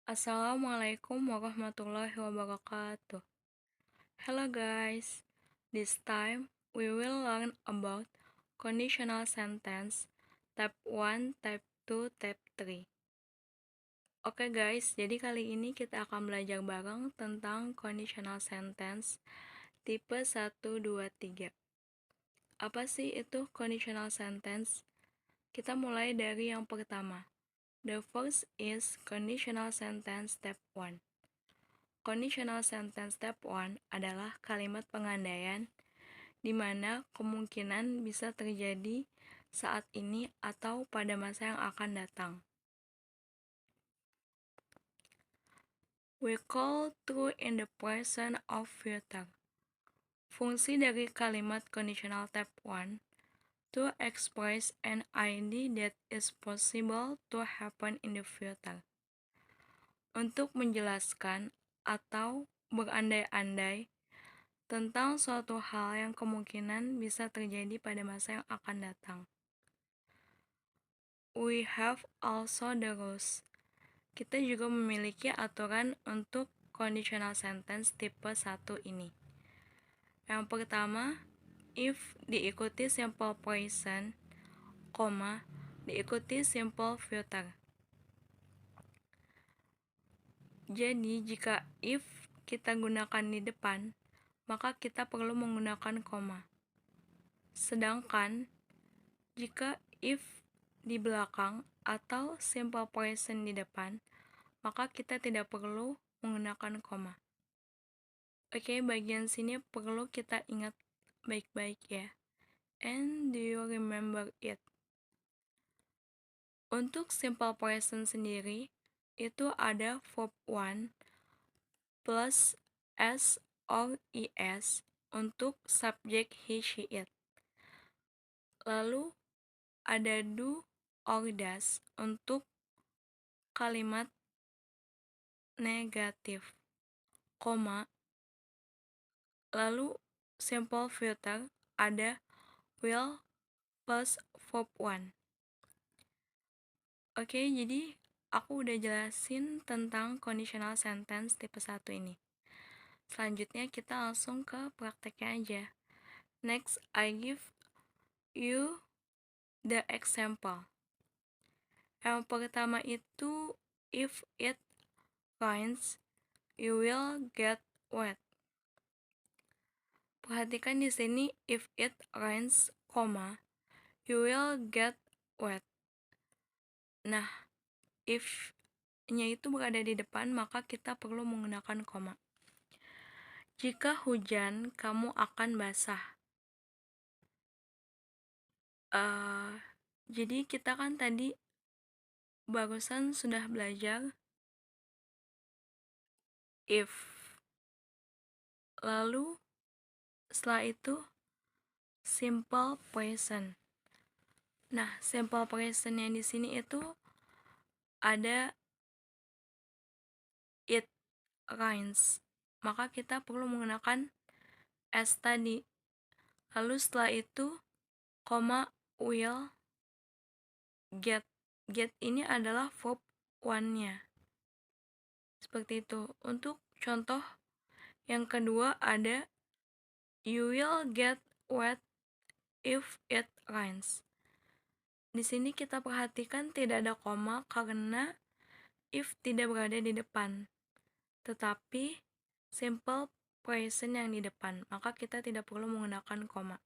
Assalamualaikum warahmatullahi wabarakatuh. Hello guys, this time we will learn about conditional sentence type 1, type 2, type 3. Oke guys, jadi kali ini kita akan belajar bareng tentang conditional sentence tipe 1, 2, 3. Apa sih itu conditional sentence? Kita mulai dari yang pertama. The first is conditional sentence step 1. Conditional sentence step 1 adalah kalimat pengandaian di mana kemungkinan bisa terjadi saat ini atau pada masa yang akan datang. We call true in the present of future. Fungsi dari kalimat conditional step 1 to express an idea that is possible to happen in the future. Untuk menjelaskan atau berandai-andai tentang suatu hal yang kemungkinan bisa terjadi pada masa yang akan datang. We have also the rules. Kita juga memiliki aturan untuk conditional sentence tipe 1 ini. Yang pertama, if diikuti simple present, diikuti simple future. Jadi, jika if kita gunakan di depan, maka kita perlu menggunakan koma. Sedangkan, jika if di belakang atau simple present di depan, maka kita tidak perlu menggunakan koma. Oke, bagian sini perlu kita ingat baik-baik ya. And do you remember it? Untuk simple present sendiri, itu ada verb 1 plus s or es untuk subjek he, she, it. Lalu ada do or does untuk kalimat negatif, lalu simple future ada will plus verb 1. Oke, jadi aku udah jelasin tentang conditional sentence tipe 1 ini. Selanjutnya kita langsung ke prakteknya aja. Next, I give you the example. Yang pertama itu, if it rains, you will get wet. Perhatikan di sini, if it rains, you will get wet. Nah, if-nya itu berada di depan, maka kita perlu menggunakan koma. Jika hujan, kamu akan basah. Jadi kita kan tadi barusan sudah belajar if. Lalu setelah itu simple present. Nah, simple present yang di sini itu ada it rains. Maka kita perlu menggunakan s tadi. Lalu setelah itu will get. Get ini adalah verb 1-nya. Seperti itu. Untuk contoh yang kedua ada you will get wet if it rains. Di sini kita perhatikan tidak ada koma karena if tidak berada di depan, tetapi simple present yang di depan, maka kita tidak perlu menggunakan koma.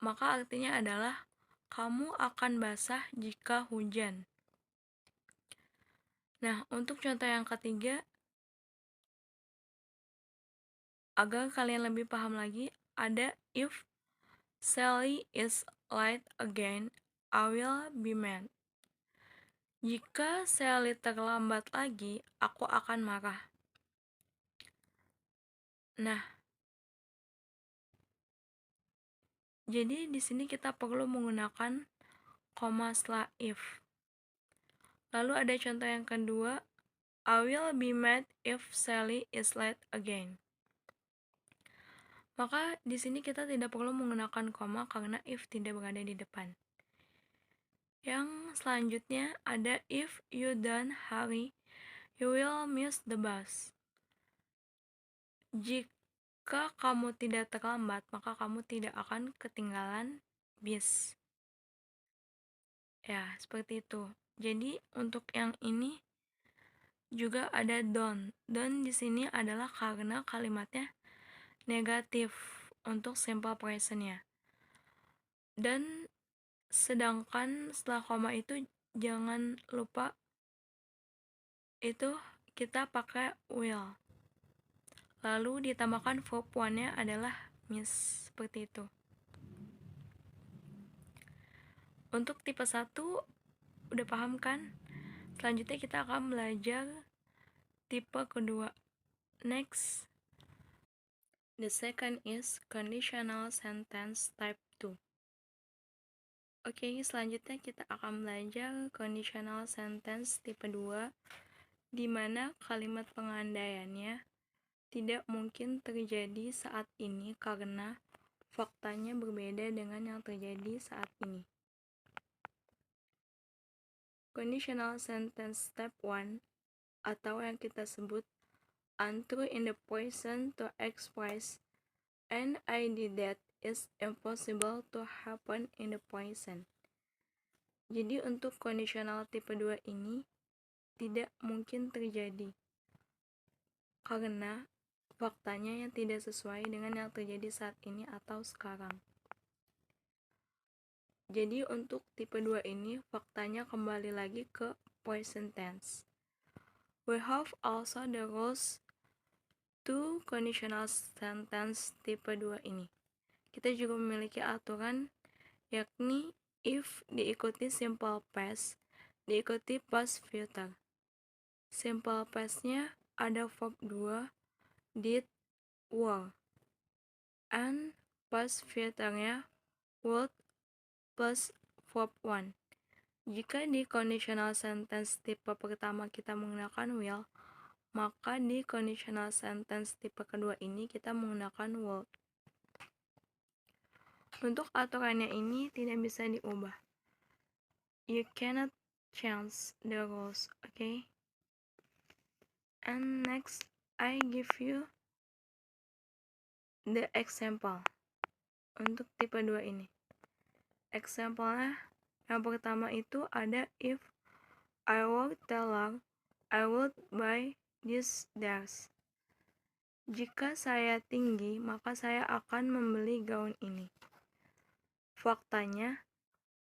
Maka artinya adalah kamu akan basah jika hujan. Nah, untuk contoh yang ketiga, agar kalian lebih paham lagi, ada if Sally is late again, I will be mad. Jika Sally terlambat lagi, aku akan marah. Nah, jadi di sini kita perlu menggunakan koma setelah if. Lalu ada contoh yang kedua, I will be mad if Sally is late again. Maka di sini kita tidak perlu menggunakan koma karena if tidak berada di depan. Yang selanjutnya ada if you don't hurry, you will miss the bus. Jika kamu tidak terlambat, maka kamu tidak akan ketinggalan bis. Ya, seperti itu. Jadi untuk yang ini juga ada don't. Don't di sini adalah karena kalimatnya negatif untuk simple present-nya. Dan sedangkan setelah koma itu jangan lupa itu kita pakai will. Lalu ditambahkan verb one-nya adalah miss, seperti itu. Untuk tipe 1 udah paham kan? Selanjutnya kita akan belajar tipe kedua. Next, the second is conditional sentence type 2. Oke, selanjutnya kita akan belajar conditional sentence tipe 2, di mana kalimat pengandaiannya tidak mungkin terjadi saat ini karena faktanya berbeda dengan yang terjadi saat ini. Conditional sentence step 1 atau yang kita sebut untrue in the present to express an idea that is impossible to happen in the present. Jadi untuk conditional tipe 2 ini tidak mungkin terjadi karena faktanya yang tidak sesuai dengan yang terjadi saat ini atau sekarang. Jadi untuk tipe 2 ini faktanya kembali lagi ke present tense. We have also the rules to conditional sentence tipe 2 ini. Kita juga memiliki aturan yakni if diikuti simple past, diikuti past future. Simple past-nya ada verb 2, did, were. And past future-nya would plus verb 1. Jika di conditional sentence tipe pertama kita menggunakan will, maka di conditional sentence tipe kedua ini kita menggunakan would. Untuk aturannya ini tidak bisa diubah. You cannot change the rules, okay? And next, I give you the example untuk tipe 2 ini. Example-nya yang pertama itu ada if I were taller, I would buy this dress. Jika saya tinggi, maka saya akan membeli gaun ini. Faktanya,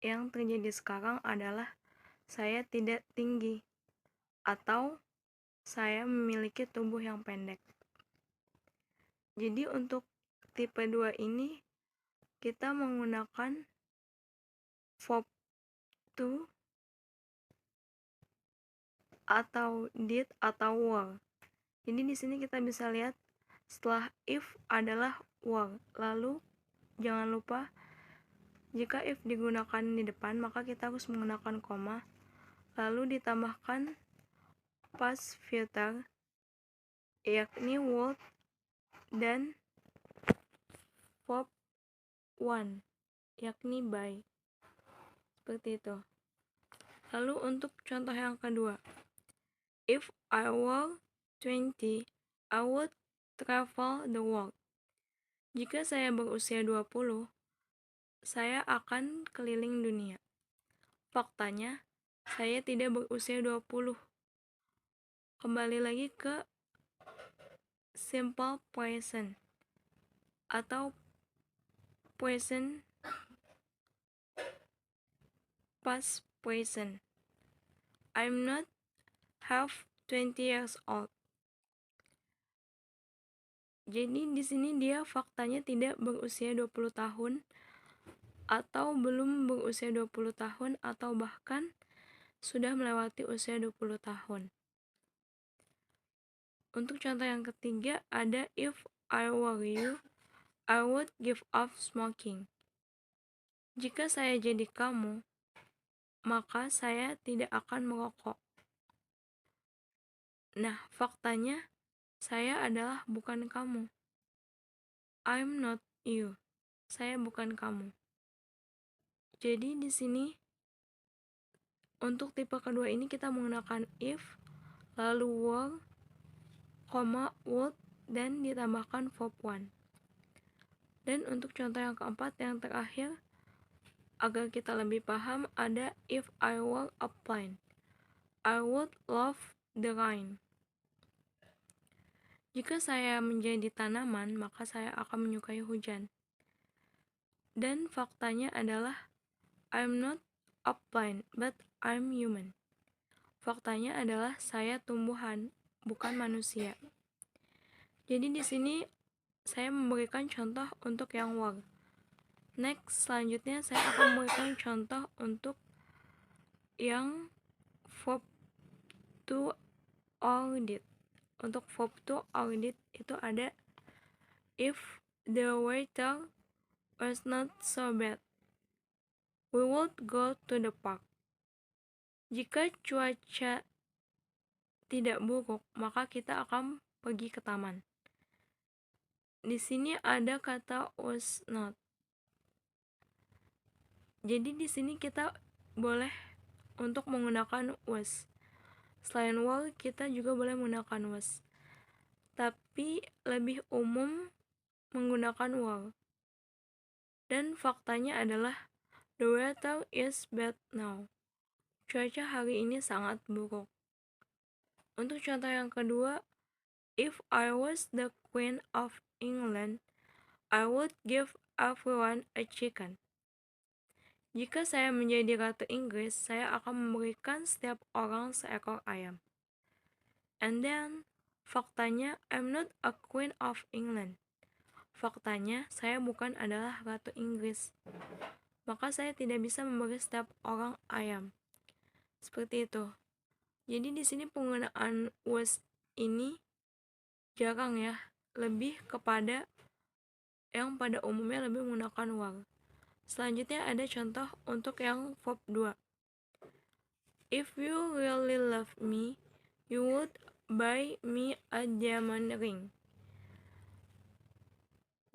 yang terjadi sekarang adalah saya tidak tinggi atau saya memiliki tubuh yang pendek. Jadi untuk tipe 2 ini kita menggunakan verb to atau did atau were. Jadi di sini kita bisa lihat setelah if adalah were. Lalu jangan lupa jika if digunakan di depan maka kita harus menggunakan koma. Lalu ditambahkan past future yakni would dan verb one yakni buy. Seperti itu. Lalu untuk contoh yang kedua, if I were 20, I would travel the world. Jika saya berusia 20, saya akan keliling dunia. Faktanya, saya tidak berusia 20. Kembali lagi ke simple present atau present past present. I'm not half 20 years old. Jadi di sini dia faktanya tidak berusia 20 tahun atau belum berusia 20 tahun atau bahkan sudah melewati usia 20 tahun. Untuk contoh yang ketiga ada if I were you, I would give up smoking. Jika saya jadi kamu, maka saya tidak akan merokok. Nah, faktanya saya adalah bukan kamu. I'm not you. Saya bukan kamu. Jadi di sini Untuk tipe kedua ini kita menggunakan if, lalu were, would, dan ditambahkan verb one. Dan untuk contoh yang keempat, yang terakhir, agar kita lebih paham, ada if I were a plant, I would love the rain. Jika saya menjadi tanaman, maka saya akan menyukai hujan. Dan faktanya adalah I'm not a plant, but I'm human. Faktanya adalah saya tumbuhan, bukan manusia. Jadi di sini saya memberikan contoh untuk yang were. Next, selanjutnya saya akan memberikan contoh untuk yang verb to or did. Untuk verb to or did itu ada if the weather was not so bad, we would go to the park. Jika cuaca tidak buruk, maka kita akan pergi ke taman. Di sini ada kata was not. Jadi di sini kita boleh untuk menggunakan was. Selain were, kita juga boleh menggunakan was. Tapi lebih umum menggunakan were. Dan faktanya adalah the weather is bad now. Cuaca hari ini sangat buruk. Untuk contoh yang kedua, if I was the Queen of England, I would give everyone a chicken. Jika saya menjadi Ratu Inggris, saya akan memberikan setiap orang seekor ayam. And then, faktanya, I'm not a Queen of England. Faktanya, saya bukan adalah Ratu Inggris. Maka saya tidak bisa memberi setiap orang ayam. Seperti itu. Jadi di sini penggunaan was ini jarang ya, lebih kepada yang pada umumnya lebih menggunakan were. Selanjutnya ada contoh untuk yang verb 2. If you really love me, you would buy me a diamond ring.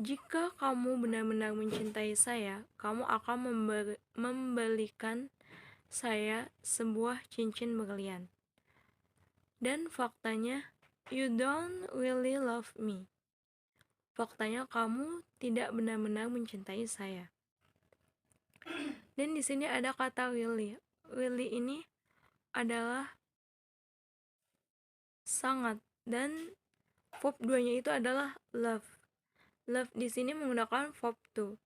Jika kamu benar-benar mencintai saya, kamu akan membelikan saya sebuah cincin berlian. Dan faktanya, you don't really love me. Faktanya kamu tidak benar-benar mencintai saya. Dan di sini ada kata really. Really ini adalah sangat, dan verb 2-nya itu adalah love. Love di sini menggunakan verb to.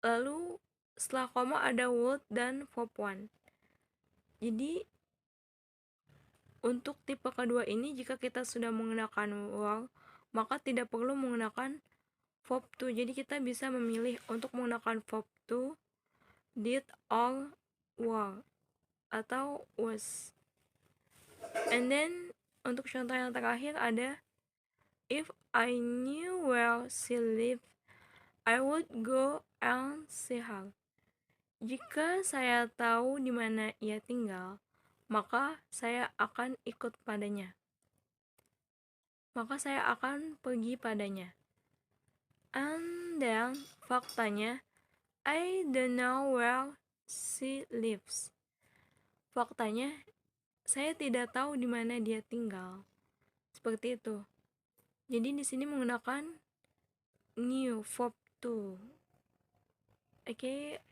Lalu setelah koma ada would dan verb one. Jadi untuk tipe kedua ini jika kita sudah menggunakan were, maka tidak perlu menggunakan verb to. Jadi kita bisa memilih untuk menggunakan verb to, did, or were, atau was. And then untuk contoh yang terakhir ada if I knew where she lived, I would go and see her. Jika saya tahu di mana ia tinggal, maka saya akan ikut padanya. Maka saya akan pergi padanya. And then faktanya, I don't know where she lives. Faktanya, saya tidak tahu di mana dia tinggal. Seperti itu. Jadi di sini menggunakan new verb to. Oke.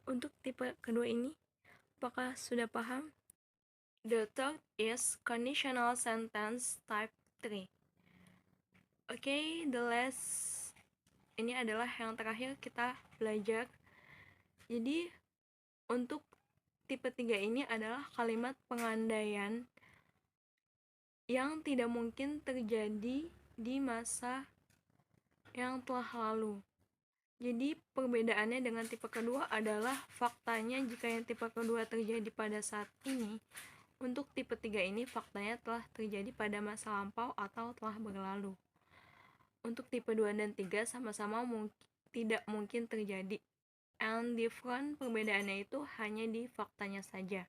Untuk tipe kedua ini, apakah sudah paham? The third is conditional sentence type 3. Oke, the last ini adalah yang terakhir kita belajar. Jadi untuk tipe 3 ini adalah kalimat pengandaian yang tidak mungkin terjadi di masa yang telah lalu. Jadi perbedaannya dengan tipe kedua adalah faktanya jika yang tipe kedua terjadi pada saat ini, untuk tipe 3 ini faktanya telah terjadi pada masa lampau atau telah berlalu. Untuk tipe 2 dan 3 sama-sama tidak mungkin terjadi. And different perbedaannya itu hanya di faktanya saja.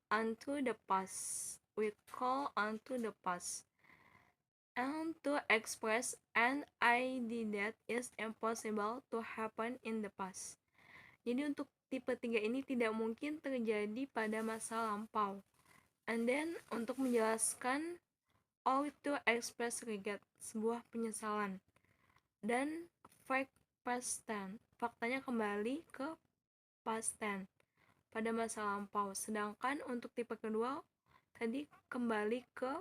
Unto the past. We call unto the past. And to express an idea that is impossible to happen in the past. Jadi untuk tipe 3 ini tidak mungkin terjadi pada masa lampau. And then, untuk menjelaskan ought to express regret, sebuah penyesalan. Dan fact past tense, faktanya kembali ke past tense pada masa lampau. Sedangkan untuk tipe kedua tadi kembali ke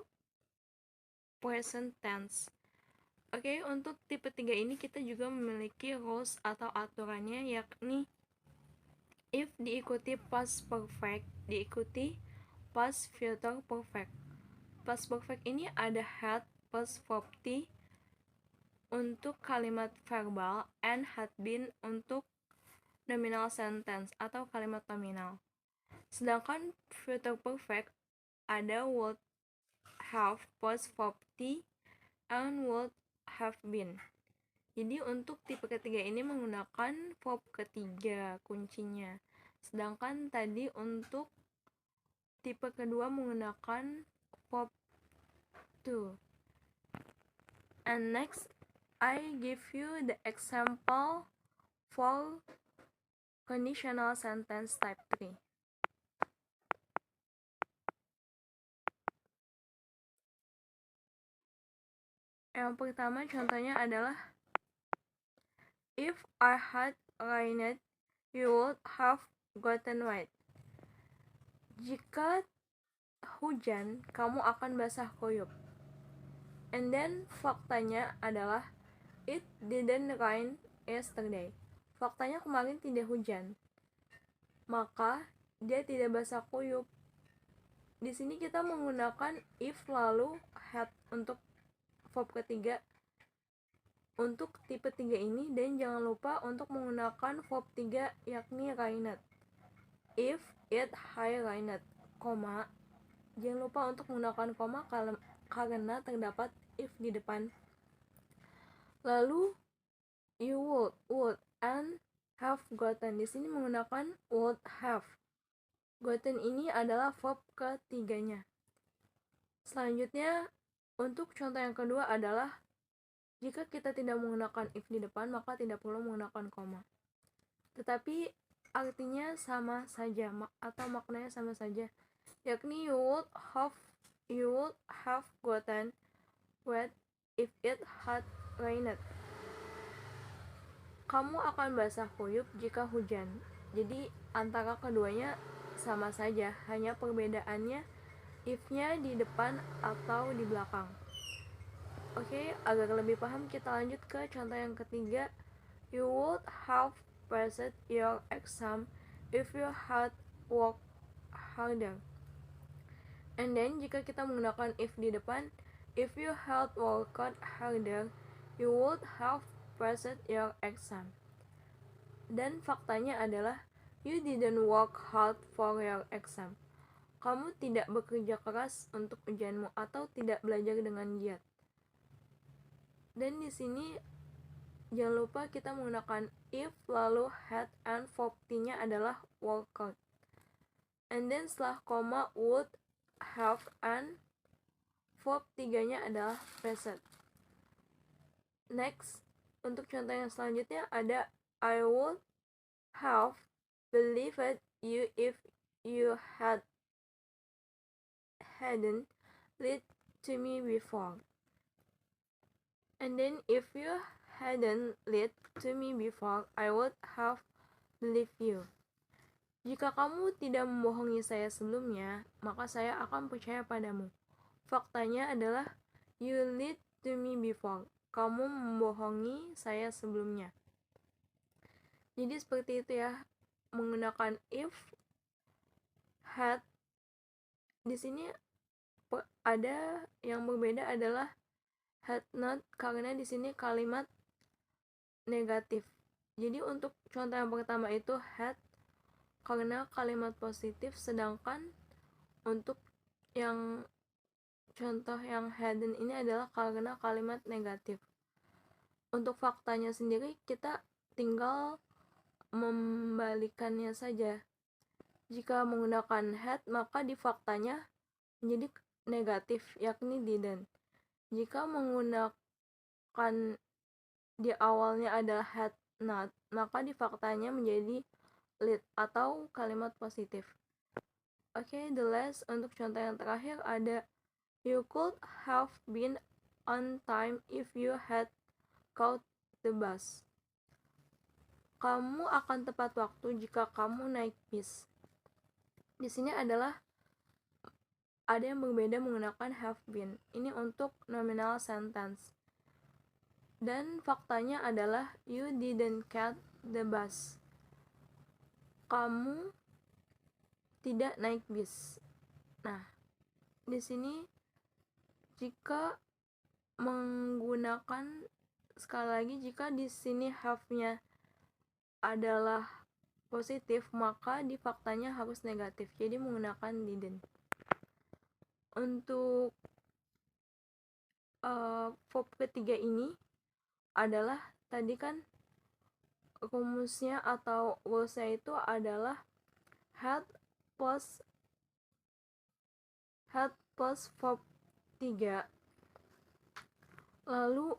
present tense. Oke, untuk tipe 3 ini kita juga memiliki rules atau aturannya, yakni if diikuti past perfect, diikuti past future perfect. Past perfect ini ada had plus verb T untuk kalimat verbal and had been untuk nominal sentence atau kalimat nominal. Sedangkan future perfect ada would have plus verb T and would have been. Jadi untuk tipe ketiga ini menggunakan verb ketiga kuncinya. Sedangkan tadi untuk tipe kedua menggunakan verb to. And next, I give you the example for conditional sentence type 3. Yang pertama contohnya adalah if I had rained, you would have gotten wet. Jika hujan, kamu akan basah kuyup. And then faktanya adalah it didn't rain yesterday. Faktanya kemarin tidak hujan. Maka dia tidak basah kuyup. Di sini kita menggunakan if lalu had untuk verb ketiga untuk tipe 3 ini, dan jangan lupa untuk menggunakan verb 3 yakni rained. If it had rained, koma, jangan lupa untuk menggunakan koma karena terdapat if di depan. Lalu you would and have gotten, di sini menggunakan would have. Gotten ini adalah verb ketiganya. Selanjutnya untuk contoh yang kedua adalah jika kita tidak menggunakan if di depan, maka tidak perlu menggunakan koma. Tetapi artinya sama saja atau maknanya sama saja, yakni you would have gotten wet if it had rained. Kamu akan basah kuyup jika hujan. Jadi antara keduanya sama saja, hanya perbedaannya if-nya di depan atau di belakang. Oke, agar lebih paham kita lanjut ke contoh yang ketiga. You would have passed your exam if you had worked harder. And then jika kita menggunakan if di depan, if you had worked harder, you would have passed your exam. Dan faktanya adalah you didn't work hard for your exam. Kamu tidak bekerja keras untuk ujianmu atau tidak belajar dengan giat. Dan di sini jangan lupa kita menggunakan if lalu had and verb T-nya adalah worked. And then setelah koma would have and verb 3-nya adalah passed. Next, untuk contoh yang selanjutnya ada I would have believed you if you hadn't lied to me before. And then if you hadn't lied to me before, I would have believed you. Jika kamu tidak membohongi saya sebelumnya, maka saya akan percaya padamu. Faktanya adalah you lied to me before. Kamu membohongi saya sebelumnya. Jadi seperti itu ya, menggunakan if, had. Di sini ada yang berbeda adalah had not, karena di sini kalimat negatif. Jadi untuk contoh yang pertama itu had karena kalimat positif, sedangkan untuk yang contoh yang hadn't ini adalah karena kalimat negatif. Untuk faktanya sendiri kita tinggal membalikannya saja. Jika menggunakan had, maka di faktanya menjadi negatif, yakni didn't. Jika menggunakan di awalnya adalah had not, maka di faktanya menjadi lead atau kalimat positif. Oke, the last untuk contoh yang terakhir ada you could have been on time if you had caught the bus. Kamu akan tepat waktu jika kamu naik bis. Di sini adalah ada yang berbeda menggunakan have been. Ini untuk nominal sentence. Dan faktanya adalah you didn't catch the bus. Kamu tidak naik bis. Nah, di sini jika menggunakan, sekali lagi, jika di sini have-nya adalah positif, maka di faktanya harus negatif. Jadi menggunakan didn't. Untuk verb ketiga ini adalah tadi kan rumusnya atau rulesnya itu adalah had plus verb 3 lalu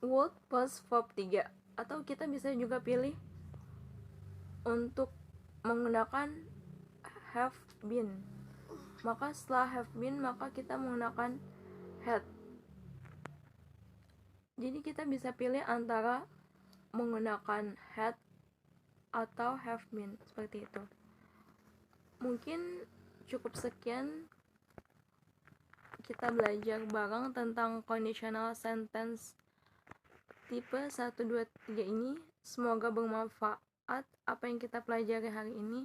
would plus verb 3, atau kita bisa juga pilih untuk menggunakan have been. Maka setelah have been, maka kita menggunakan had. Jadi kita bisa pilih antara menggunakan had atau have been, seperti itu. Mungkin cukup sekian kita belajar bareng tentang conditional sentence tipe 1, 2, 3 ini. Semoga bermanfaat apa yang kita pelajari hari ini.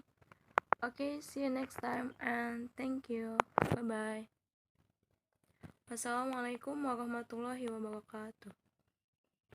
Okay, see you next time and thank you. Bye bye. Wassalamualaikum warahmatullahi wabarakatuh.